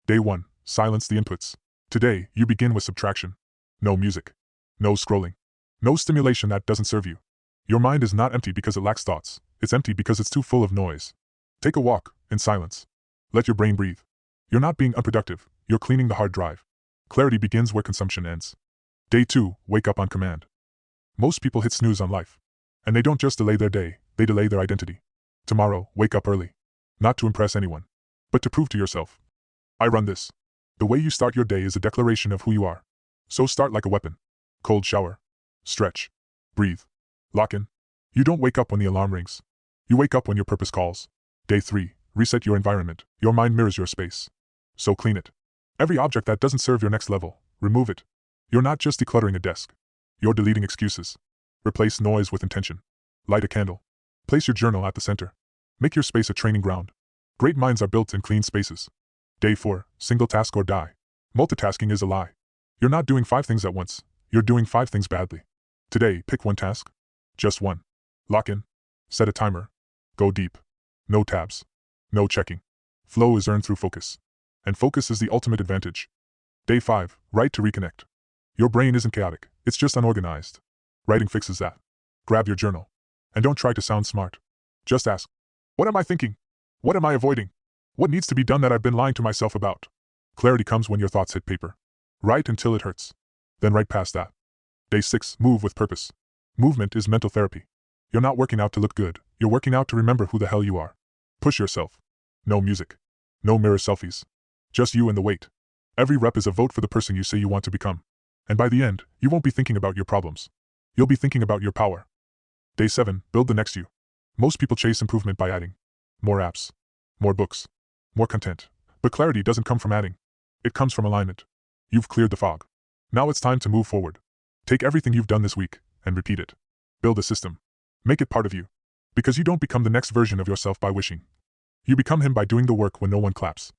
Day 1. Silence the inputs. Today, you begin with subtraction. No music. No scrolling. No stimulation that doesn't serve you. Your mind is not empty because it lacks thoughts. It's empty because it's too full of noise. Take a walk, in silence. Let your brain breathe. You're not being unproductive, you're cleaning the hard drive. Clarity begins where consumption ends. Day 2. Wake up on command. Most people hit snooze on life. And they don't just delay their day, they delay their identity. Tomorrow, wake up early. Not to impress anyone, but to prove to yourself. I run this. The way you start your day is a declaration of who you are. So start like a weapon. Cold shower. Stretch. Breathe. Lock in. You don't wake up when the alarm rings. You wake up when your purpose calls. Day 3. Reset your environment. Your mind mirrors your space. So clean it. Every object that doesn't serve your next level, remove it. You're not just decluttering a desk. You're deleting excuses. Replace noise with intention. Light a candle. Place your journal at the center. Make your space a training ground. Great minds are built in clean spaces. Day 4. Single task or die. Multitasking is a lie. You're not doing 5 things at once. You're doing 5 things badly. Today, pick one task. Just one. Lock in. Set a timer. Go deep. No tabs. No checking. Flow is earned through focus. And focus is the ultimate advantage. Day 5. Write to reconnect. Your brain isn't chaotic, it's just unorganized. Writing fixes that. Grab your journal. And don't try to sound smart. Just ask, what am I thinking? What am I avoiding? What needs to be done that I've been lying to myself about? Clarity comes when your thoughts hit paper. Write until it hurts. Then write past that. Day 6. Move with purpose. Movement is mental therapy. You're not working out to look good, you're working out to remember who the hell you are. Push yourself. No music. No mirror selfies. Just you and the weight. Every rep is a vote for the person you say you want to become. And by the end, you won't be thinking about your problems. You'll be thinking about your power. Day 7. Build the next you. Most people chase improvement by adding more apps, more books, more content. But clarity doesn't come from adding. It comes from alignment. You've cleared the fog. Now it's time to move forward. Take everything you've done this week and repeat it. Build a system. Make it part of you. Because you don't become the next version of yourself by wishing. You become him by doing the work when no one claps.